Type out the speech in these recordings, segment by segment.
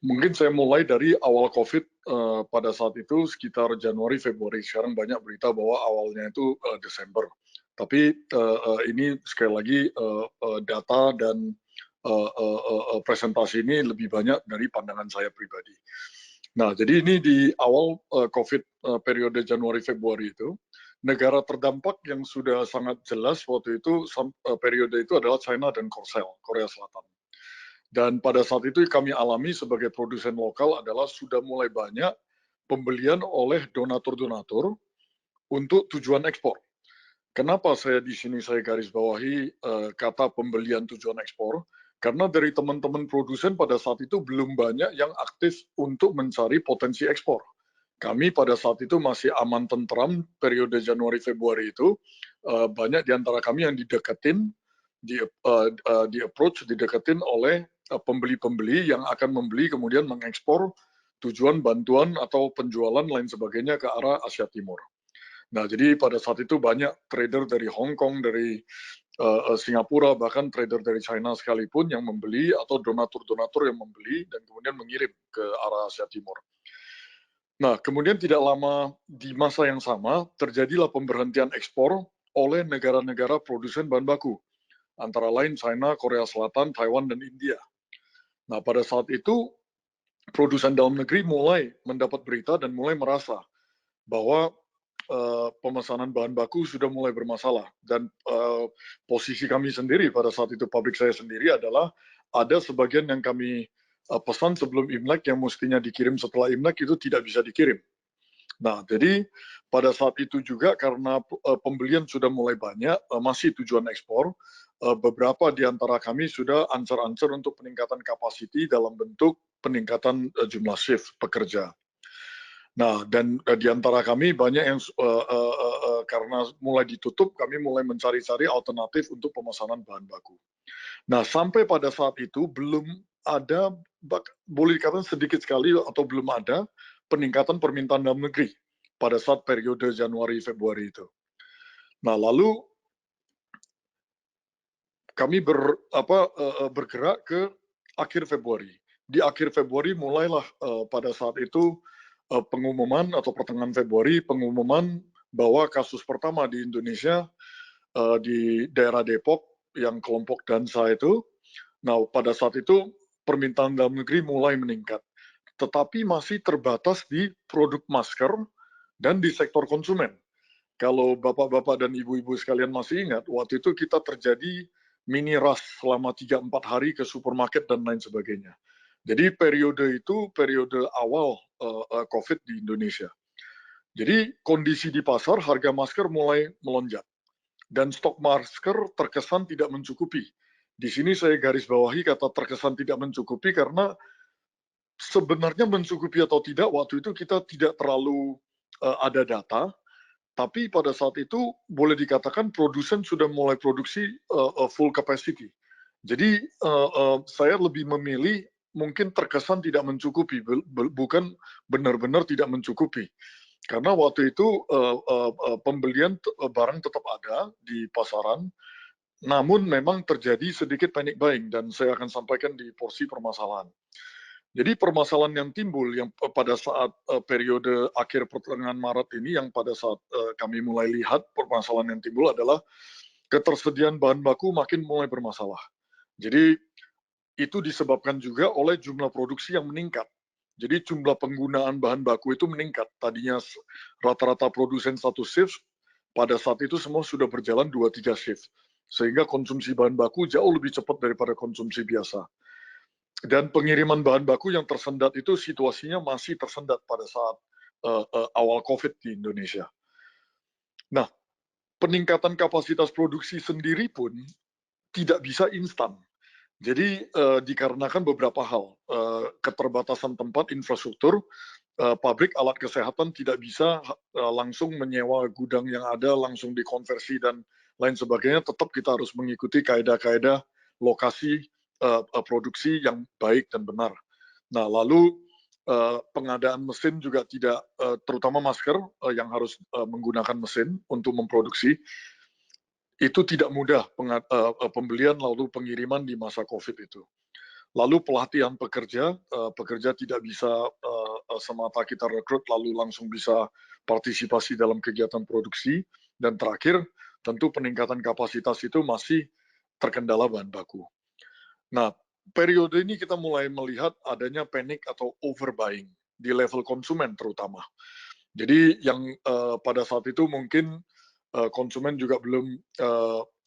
Mungkin saya mulai dari awal COVID pada saat itu sekitar Januari, Februari. Sekarang banyak berita bahwa awalnya itu Desember. Tapi ini sekali lagi data dan presentasi ini lebih banyak dari pandangan saya pribadi. Nah, jadi ini di awal COVID periode Januari, Februari itu, negara terdampak yang sudah sangat jelas waktu itu periode itu adalah China dan Korea Selatan. Dan pada saat itu kami alami sebagai produsen lokal adalah sudah mulai banyak pembelian oleh donatur-donatur untuk tujuan ekspor. Kenapa saya garis bawahi kata pembelian tujuan ekspor? Karena dari teman-teman produsen pada saat itu belum banyak yang aktif untuk mencari potensi ekspor. Kami pada saat itu masih aman tentram periode Januari Februari itu, banyak di antara kami yang dideketin, di approach, dideketin oleh pembeli-pembeli yang akan membeli kemudian mengekspor tujuan bantuan atau penjualan lain sebagainya ke arah Asia Timur. Nah, jadi pada saat itu banyak trader dari Hong Kong, dari Singapura, bahkan trader dari China sekalipun yang membeli atau donatur-donatur yang membeli dan kemudian mengirim ke arah Asia Timur. Nah, kemudian tidak lama di masa yang sama terjadilah pemberhentian ekspor oleh negara-negara produsen bahan baku, antara lain China, Korea Selatan, Taiwan, dan India. Nah, pada saat itu produsen dalam negeri mulai mendapat berita dan mulai merasa bahwa pemesanan bahan baku sudah mulai bermasalah. Dan posisi kami sendiri pada saat itu, pabrik saya sendiri adalah ada sebagian yang kami pesan sebelum Imlek yang mestinya dikirim setelah Imlek itu tidak bisa dikirim. Nah, jadi pada saat itu juga karena pembelian sudah mulai banyak, masih tujuan ekspor, beberapa di antara kami sudah ancar-ancar untuk peningkatan kapasiti dalam bentuk peningkatan jumlah shift pekerja. Nah, dan di antara kami banyak yang karena mulai ditutup, kami mulai mencari-cari alternatif untuk pemesanan bahan baku. Nah, sampai pada saat itu belum ada, boleh dikatakan sedikit sekali atau belum ada peningkatan permintaan dalam negeri pada saat periode Januari Februari itu. Nah, lalu kami bergerak ke akhir Februari. Di akhir Februari mulailah pada saat itu pengumuman atau pertengahan Februari pengumuman bahwa kasus pertama di Indonesia di daerah Depok yang kelompok Dansa itu. Nah, pada saat itu permintaan dalam negeri mulai meningkat, tetapi masih terbatas di produk masker dan di sektor konsumen. Kalau bapak-bapak dan ibu-ibu sekalian masih ingat, waktu itu kita terjadi mini rush selama 3-4 hari ke supermarket dan lain sebagainya. Jadi periode itu periode awal COVID di Indonesia. Jadi kondisi di pasar, harga masker mulai melonjak. Dan stok masker terkesan tidak mencukupi. Di sini saya garis bawahi kata terkesan tidak mencukupi karena sebenarnya mencukupi atau tidak, waktu itu kita tidak terlalu ada data, tapi pada saat itu boleh dikatakan produsen sudah mulai produksi full capacity. Jadi saya lebih memilih mungkin terkesan tidak mencukupi, bukan benar-benar tidak mencukupi. Karena waktu itu pembelian barang tetap ada di pasaran, namun memang terjadi sedikit panic buying dan saya akan sampaikan di porsi permasalahan. Jadi permasalahan yang timbul yang pada saat periode akhir pertengahan Maret ini yang pada saat kami mulai lihat permasalahan yang timbul adalah ketersediaan bahan baku makin mulai bermasalah. Jadi itu disebabkan juga oleh jumlah produksi yang meningkat. Jadi jumlah penggunaan bahan baku itu meningkat. Tadinya rata-rata produsen satu shift, pada saat itu semua sudah berjalan 2-3 shift. Sehingga konsumsi bahan baku jauh lebih cepat daripada konsumsi biasa. Dan pengiriman bahan baku yang tersendat itu situasinya masih tersendat pada saat awal COVID di Indonesia. Nah, peningkatan kapasitas produksi sendiri pun tidak bisa instan. Jadi dikarenakan beberapa hal, keterbatasan tempat infrastruktur, pabrik alat kesehatan tidak bisa langsung menyewa gudang yang ada, langsung dikonversi dan lain sebagainya, tetap kita harus mengikuti kaedah-kaedah lokasi produksi yang baik dan benar. Nah, lalu pengadaan mesin juga tidak, terutama masker yang harus menggunakan mesin untuk memproduksi, itu tidak mudah pembelian lalu pengiriman di masa COVID itu. Lalu pelatihan pekerja, pekerja tidak bisa semata kita rekrut lalu langsung bisa partisipasi dalam kegiatan produksi. Dan terakhir, tentu peningkatan kapasitas itu masih terkendala bahan baku. Nah, periode ini kita mulai melihat adanya panic atau overbuying di level konsumen terutama. Jadi yang pada saat itu mungkin konsumen juga belum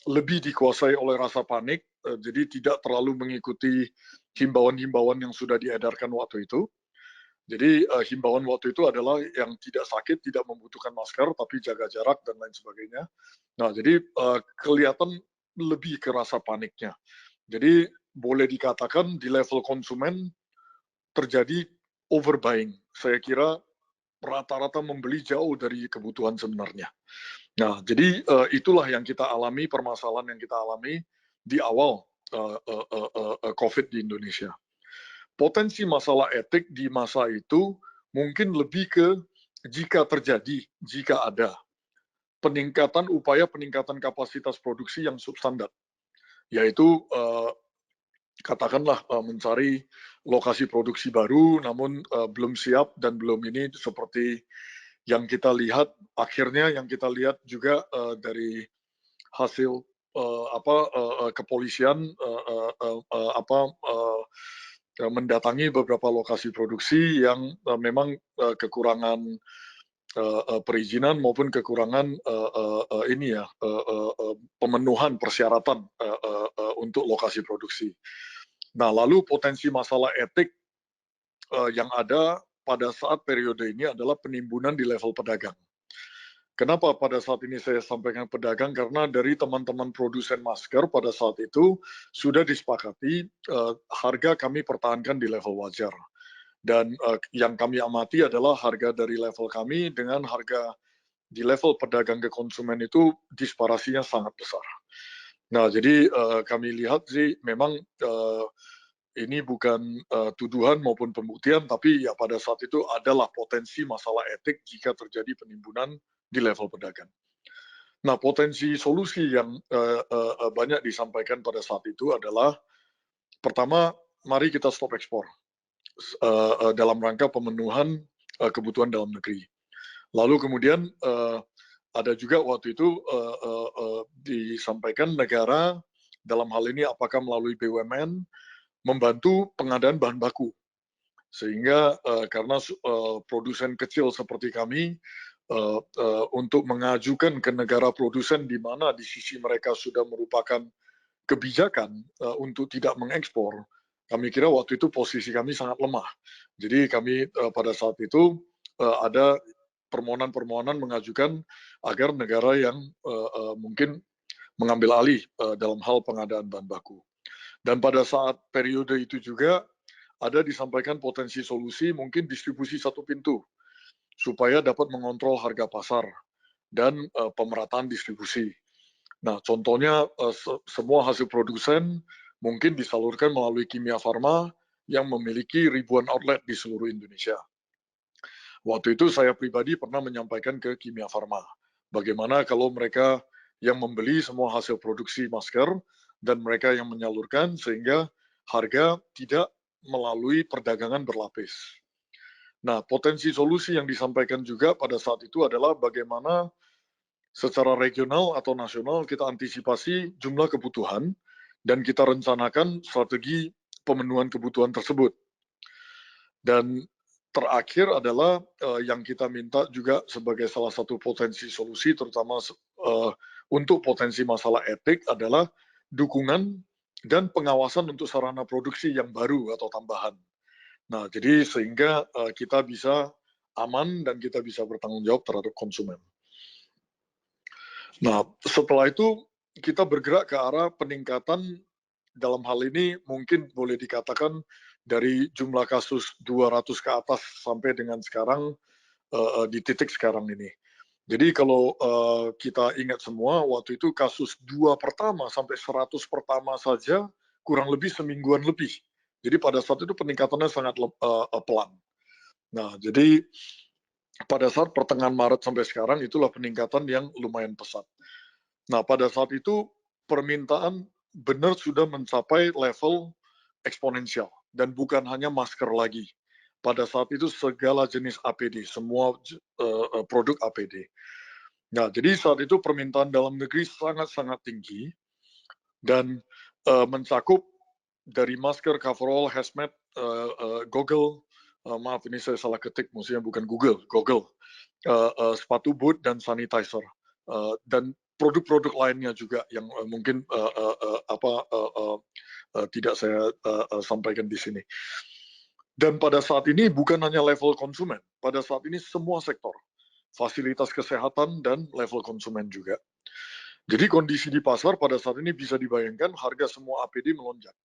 lebih dikuasai oleh rasa panik, jadi tidak terlalu mengikuti himbauan-himbauan yang sudah diedarkan waktu itu. Jadi himbauan waktu itu adalah yang tidak sakit, tidak membutuhkan masker, tapi jaga jarak dan lain sebagainya. Nah, jadi kelihatan lebih ke rasa paniknya. Jadi boleh dikatakan di level konsumen terjadi overbuying. Saya kira rata-rata membeli jauh dari kebutuhan sebenarnya. Nah, jadi itulah yang kita alami, permasalahan yang kita alami di awal COVID di Indonesia. Potensi masalah etik di masa itu mungkin lebih ke jika terjadi, jika ada upaya peningkatan kapasitas produksi yang substandar, yaitu katakanlah mencari lokasi produksi baru, namun belum siap dan belum ini seperti yang kita lihat akhirnya yang kita lihat juga dari hasil kepolisian mendatangi beberapa lokasi produksi yang memang kekurangan perizinan maupun kekurangan pemenuhan persyaratan untuk lokasi produksi. Nah, lalu potensi masalah etik yang ada pada saat periode ini adalah penimbunan di level pedagang. Kenapa pada saat ini saya sampaikan pedagang? Karena dari teman-teman produsen masker pada saat itu sudah disepakati harga kami pertahankan di level wajar. Dan yang kami amati adalah harga dari level kami dengan harga di level pedagang ke konsumen itu disparasinya sangat besar. Nah, jadi kami lihat sih memang ini bukan tuduhan maupun pembuktian, tapi ya pada saat itu adalah potensi masalah etik jika terjadi penimbunan di level pedagang. Nah, potensi solusi yang banyak disampaikan pada saat itu adalah pertama, mari kita stop ekspor dalam rangka pemenuhan kebutuhan dalam negeri. Lalu kemudian ada juga waktu itu disampaikan negara dalam hal ini apakah melalui BUMN membantu pengadaan bahan baku. Sehingga karena produsen kecil seperti kami untuk mengajukan ke negara produsen di mana di sisi mereka sudah merupakan kebijakan untuk tidak mengekspor, kami kira waktu itu posisi kami sangat lemah. Jadi kami pada saat itu ada permohonan-permohonan mengajukan agar negara yang mungkin mengambil alih dalam hal pengadaan bahan baku. Dan pada saat periode itu juga ada disampaikan potensi solusi mungkin distribusi satu pintu supaya dapat mengontrol harga pasar dan pemerataan distribusi. Nah, contohnya semua hasil produsen mungkin disalurkan melalui Kimia Farma yang memiliki ribuan outlet di seluruh Indonesia. Waktu itu saya pribadi pernah menyampaikan ke Kimia Farma, bagaimana kalau mereka yang membeli semua hasil produksi masker dan mereka yang menyalurkan sehingga harga tidak melalui perdagangan berlapis. Nah, potensi solusi yang disampaikan juga pada saat itu adalah bagaimana secara regional atau nasional kita antisipasi jumlah kebutuhan dan kita rencanakan strategi pemenuhan kebutuhan tersebut. Dan terakhir adalah yang kita minta juga sebagai salah satu potensi solusi terutama untuk potensi masalah etik adalah dukungan dan pengawasan untuk sarana produksi yang baru atau tambahan. Nah, jadi sehingga kita bisa aman dan kita bisa bertanggung jawab terhadap konsumen. Nah, setelah itu kita bergerak ke arah peningkatan dalam hal ini mungkin boleh dikatakan dari jumlah kasus 200 ke atas sampai dengan sekarang di titik sekarang ini. Jadi kalau kita ingat semua, waktu itu kasus 2 pertama sampai 100 pertama saja kurang lebih semingguan lebih. Jadi pada saat itu peningkatannya sangat pelan. Nah, jadi pada saat pertengahan Maret sampai sekarang itulah peningkatan yang lumayan pesat. Nah, pada saat itu permintaan benar sudah mencapai level eksponensial dan bukan hanya masker lagi. Pada saat itu segala jenis APD, semua produk APD. Nah, jadi saat itu permintaan dalam negeri sangat-sangat tinggi dan mencakup dari masker, coverall, hazmat, goggle, maaf ini saya salah ketik, maksudnya bukan Google, sepatu boot dan sanitizer, dan produk-produk lainnya juga yang mungkin tidak saya sampaikan di sini. Dan pada saat ini bukan hanya level konsumen, pada saat ini semua sektor, fasilitas kesehatan dan level konsumen juga. Jadi kondisi di pasar pada saat ini bisa dibayangkan harga semua APD melonjak.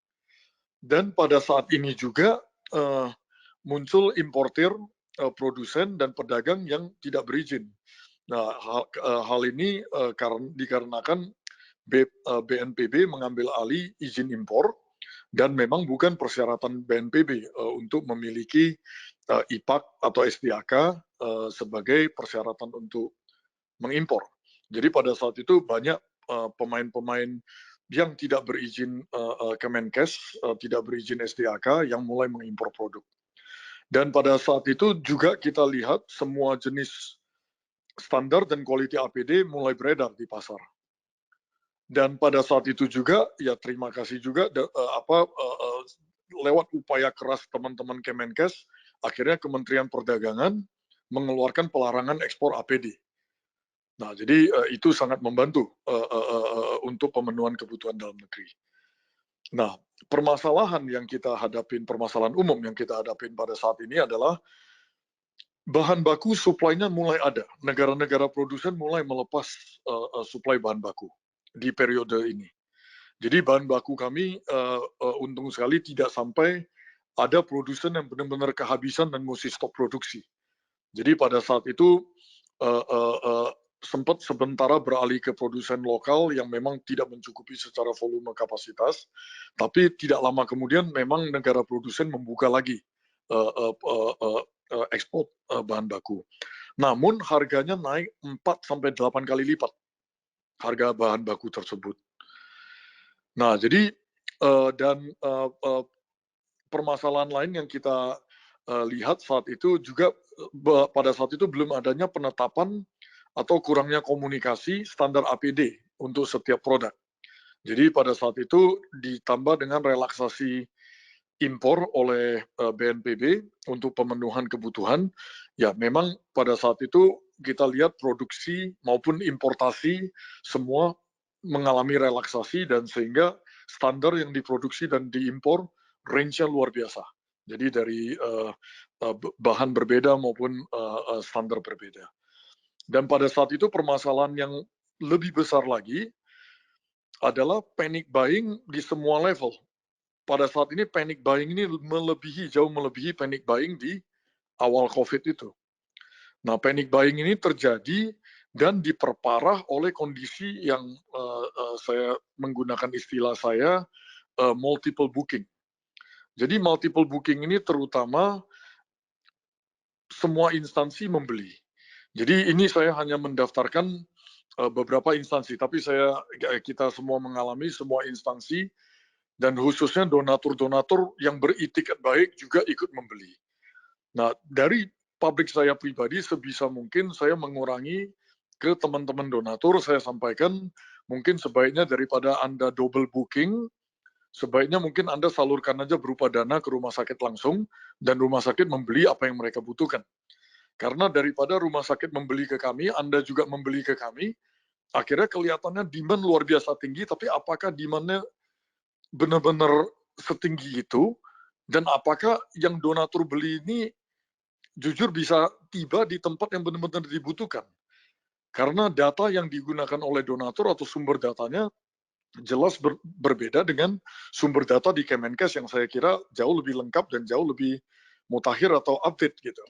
Dan pada saat ini juga muncul importir, produsen dan pedagang yang tidak berizin. Nah, hal ini dikarenakan BNPB mengambil alih izin impor dan memang bukan persyaratan BNPB untuk memiliki IPAK atau SDAK sebagai persyaratan untuk mengimpor. Jadi pada saat itu banyak pemain-pemain yang tidak berizin Kemenkes, tidak berizin SDAK yang mulai mengimpor produk. Dan pada saat itu juga kita lihat semua jenis standar dan quality APD mulai beredar di pasar. Dan pada saat itu juga, ya terima kasih juga lewat upaya keras teman-teman Kemenkes, akhirnya Kementerian Perdagangan mengeluarkan pelarangan ekspor APD. Nah, jadi itu sangat membantu untuk pemenuhan kebutuhan dalam negeri. Nah, permasalahan yang kita hadapin, permasalahan umum yang kita hadapin pada saat ini adalah bahan baku supply-nya mulai ada. Negara-negara produsen mulai melepas supply bahan baku di periode ini. Jadi bahan baku kami untung sekali tidak sampai ada produsen yang benar-benar kehabisan dan mesti stop produksi. Jadi pada saat itu sempat sementara beralih ke produsen lokal yang memang tidak mencukupi secara volume kapasitas, tapi tidak lama kemudian memang negara produsen membuka lagi ekspor bahan baku. Namun harganya naik 4-8 kali lipat harga bahan baku tersebut. Nah, jadi permasalahan lain yang kita lihat saat itu juga pada saat itu belum adanya penetapan atau kurangnya komunikasi standar APD untuk setiap produk. Jadi pada saat itu ditambah dengan relaksasi impor oleh BNPB untuk pemenuhan kebutuhan, ya memang pada saat itu kita lihat produksi maupun importasi semua mengalami relaksasi dan sehingga standar yang diproduksi dan diimpor range-nya luar biasa. Jadi dari bahan berbeda maupun standar berbeda. Dan pada saat itu permasalahan yang lebih besar lagi adalah panic buying di semua level. Pada saat ini panic buying ini jauh melebihi panic buying di awal COVID itu. Nah, panic buying ini terjadi dan diperparah oleh kondisi yang saya menggunakan istilah saya multiple booking. Jadi multiple booking ini terutama semua instansi membeli. Jadi ini saya hanya mendaftarkan beberapa instansi, tapi kita semua mengalami semua instansi dan khususnya donatur-donatur yang beritikat baik juga ikut membeli. Nah, dari pabrik saya pribadi sebisa mungkin saya mengurangi ke teman-teman donatur, saya sampaikan mungkin sebaiknya daripada Anda double booking, sebaiknya mungkin Anda salurkan aja berupa dana ke rumah sakit langsung dan rumah sakit membeli apa yang mereka butuhkan. Karena daripada rumah sakit membeli ke kami, Anda juga membeli ke kami, akhirnya kelihatannya demand luar biasa tinggi, tapi apakah demand-nya benar-benar setinggi itu, dan apakah yang donatur beli ini jujur bisa tiba di tempat yang benar-benar dibutuhkan. Karena data yang digunakan oleh donatur atau sumber datanya jelas berbeda dengan sumber data di Kemenkes yang saya kira jauh lebih lengkap dan jauh lebih mutakhir atau update gitu.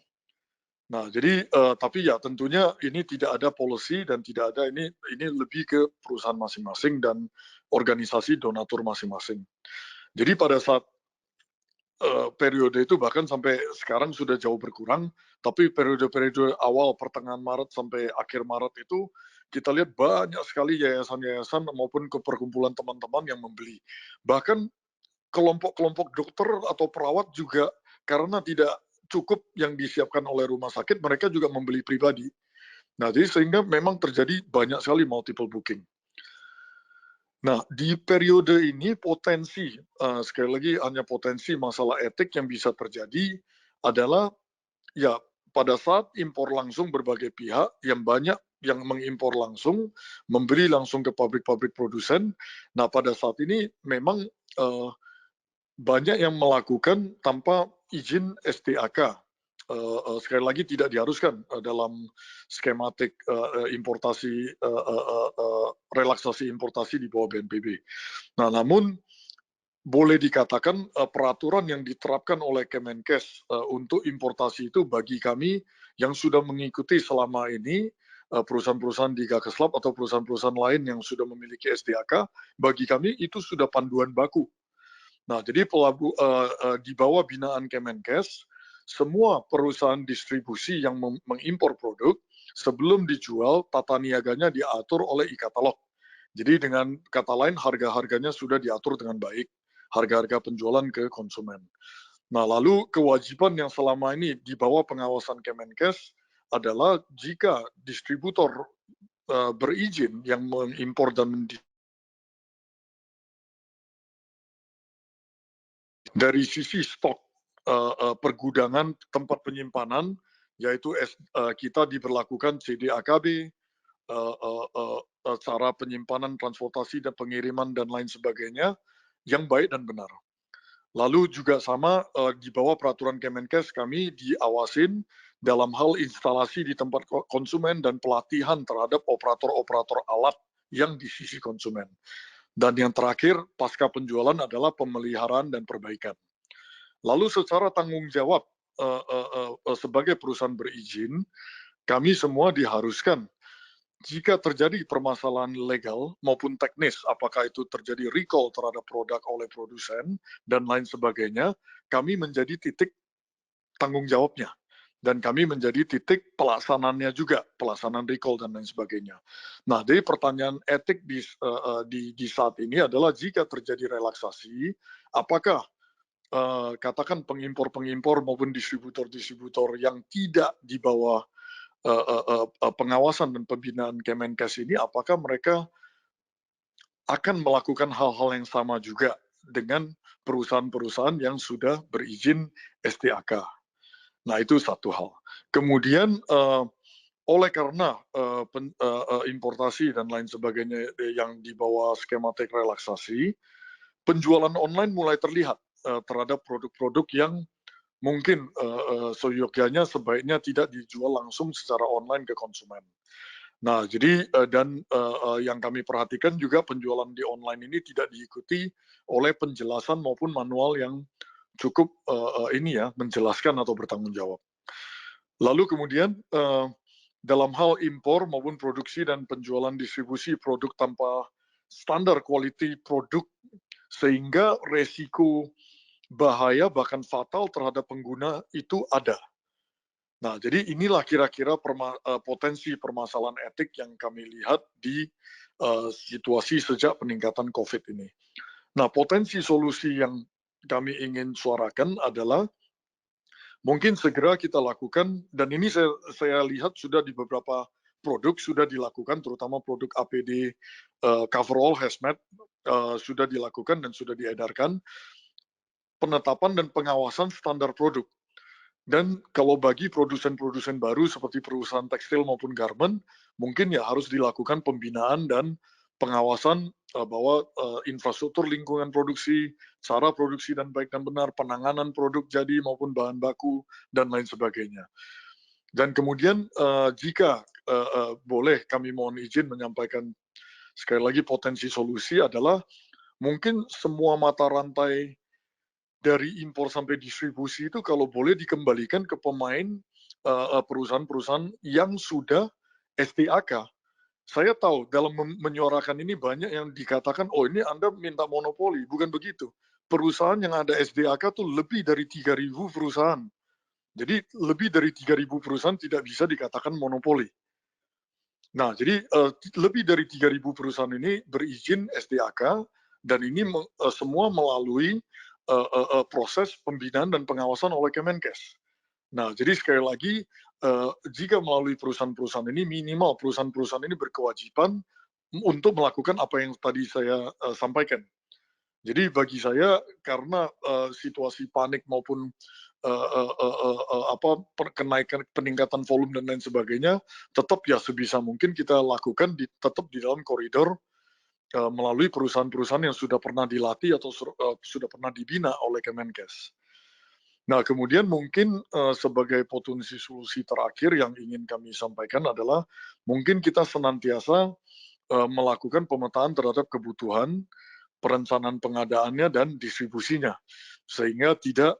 Nah, jadi tapi ya tentunya ini tidak ada policy dan tidak ada ini lebih ke perusahaan masing-masing dan organisasi donatur masing-masing. Jadi pada saat periode itu bahkan sampai sekarang sudah jauh berkurang, tapi periode-periode awal pertengahan Maret sampai akhir Maret itu kita lihat banyak sekali yayasan-yayasan maupun perkumpulan teman-teman yang membeli. Bahkan kelompok-kelompok dokter atau perawat juga karena tidak cukup yang disiapkan oleh rumah sakit, mereka juga membeli pribadi. Nah, jadi sehingga memang terjadi banyak sekali multiple booking. Nah, di periode ini potensi, sekali lagi hanya potensi masalah etik yang bisa terjadi adalah ya pada saat impor langsung berbagai pihak yang banyak yang mengimpor langsung, memberi langsung ke pabrik-pabrik produsen. Nah, pada saat ini memang banyak yang melakukan tanpa izin STAK. Sekali lagi tidak diharuskan dalam skematik importasi relaksasi importasi di bawah BNPB. Nah, namun boleh dikatakan peraturan yang diterapkan oleh Kemenkes untuk importasi itu bagi kami yang sudah mengikuti selama ini perusahaan-perusahaan di Gakeslab atau perusahaan-perusahaan lain yang sudah memiliki SDAK, bagi kami itu sudah panduan baku. Nah, jadi di bawah binaan Kemenkes, semua perusahaan distribusi yang mengimpor produk, sebelum dijual, tata niaganya diatur oleh e-katalog. Jadi dengan kata lain, harga-harganya sudah diatur dengan baik, harga-harga penjualan ke konsumen. Nah, lalu kewajiban yang selama ini di bawah pengawasan Kemenkes adalah jika distributor berizin yang mengimpor dan dari sisi stok pergudangan tempat penyimpanan, yaitu kita diberlakukan CDAKB, cara penyimpanan, transportasi, dan pengiriman, dan lain sebagainya, yang baik dan benar. Lalu juga sama di bawah peraturan Kemenkes, kami diawasin dalam hal instalasi di tempat konsumen dan pelatihan terhadap operator-operator alat yang di sisi konsumen. Dan yang terakhir, pasca penjualan adalah pemeliharaan dan perbaikan. Lalu secara tanggung jawab sebagai perusahaan berizin, kami semua diharuskan jika terjadi permasalahan legal maupun teknis, apakah itu terjadi recall terhadap produk oleh produsen dan lain sebagainya, kami menjadi titik tanggung jawabnya. Dan kami menjadi titik pelaksanaannya juga, pelaksanaan recall dan lain sebagainya. Nah, jadi pertanyaan etik di saat ini adalah jika terjadi relaksasi, apakah katakan pengimpor-pengimpor maupun distributor-distributor yang tidak di bawah pengawasan dan pembinaan Kemenkes ini, apakah mereka akan melakukan hal-hal yang sama juga dengan perusahaan-perusahaan yang sudah berizin STAK. Nah, itu satu hal. Kemudian oleh karena importasi dan lain sebagainya yang di bawah skematik relaksasi, penjualan online mulai terlihat terhadap produk-produk yang mungkin seyogyanya sebaiknya tidak dijual langsung secara online ke konsumen. Nah, jadi dan yang kami perhatikan juga penjualan di online ini tidak diikuti oleh penjelasan maupun manual yang cukup ini ya menjelaskan atau bertanggung jawab. Lalu kemudian dalam hal impor maupun produksi dan penjualan distribusi produk tanpa standar quality produk sehingga resiko bahaya bahkan fatal terhadap pengguna itu ada. Nah, jadi inilah kira-kira potensi permasalahan etik yang kami lihat di situasi sejak peningkatan COVID ini. Nah, potensi solusi yang kami ingin suarakan adalah mungkin segera kita lakukan, dan ini saya lihat sudah di beberapa produk sudah dilakukan, terutama produk APD coverall hazmat sudah dilakukan dan sudah diedarkan, penetapan dan pengawasan standar produk. Dan kalau bagi produsen-produsen baru seperti perusahaan tekstil maupun garment, mungkin ya harus dilakukan pembinaan dan pengawasan bahwa infrastruktur lingkungan produksi, cara produksi dan baik dan benar, penanganan produk jadi maupun bahan baku, dan lain sebagainya. Dan kemudian jika boleh kami mohon izin menyampaikan sekali lagi potensi solusi adalah mungkin semua mata rantai dari impor sampai distribusi itu kalau boleh dikembalikan ke pemain perusahaan-perusahaan yang sudah STAK. Saya tahu dalam menyuarakan ini banyak yang dikatakan, oh ini Anda minta monopoli. Bukan begitu. Perusahaan yang ada SDAK itu lebih dari 3.000 perusahaan. Jadi lebih dari 3.000 perusahaan tidak bisa dikatakan monopoli. Nah, jadi lebih dari 3.000 perusahaan ini berizin SDAK dan ini semua melalui proses pembinaan dan pengawasan oleh Kemenkes. Nah, jadi sekali lagi, jika melalui perusahaan-perusahaan ini, minimal perusahaan-perusahaan ini berkewajiban untuk melakukan apa yang tadi saya sampaikan. Jadi bagi saya karena situasi panik maupun kenaikan peningkatan volume dan lain sebagainya, tetap ya sebisa mungkin kita lakukan tetap di dalam koridor melalui perusahaan-perusahaan yang sudah pernah dilatih atau sudah pernah dibina oleh Kemenkes. Nah, kemudian mungkin sebagai potensi solusi terakhir yang ingin kami sampaikan adalah mungkin kita senantiasa melakukan pemetaan terhadap kebutuhan, perencanaan pengadaannya dan distribusinya, sehingga tidak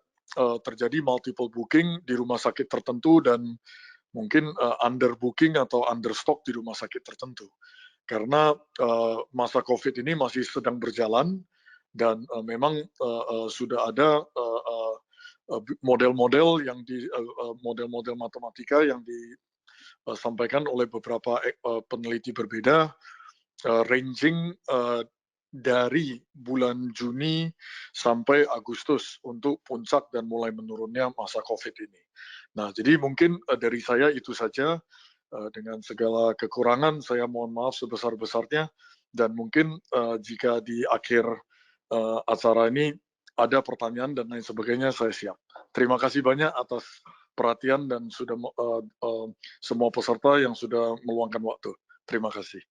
terjadi multiple booking di rumah sakit tertentu dan mungkin under booking atau under stock di rumah sakit tertentu. Karena masa COVID ini masih sedang berjalan dan memang sudah ada model-model model-model matematika yang disampaikan oleh beberapa peneliti berbeda, ranging dari bulan Juni sampai Agustus untuk puncak dan mulai menurunnya masa COVID ini. Nah, jadi mungkin dari saya itu saja. Dengan segala kekurangan, saya mohon maaf sebesar-besarnya. Dan mungkin jika di akhir acara ini ada pertanyaan dan lain sebagainya, saya siap. Terima kasih banyak atas perhatian dan sudah semua peserta yang sudah meluangkan waktu. Terima kasih.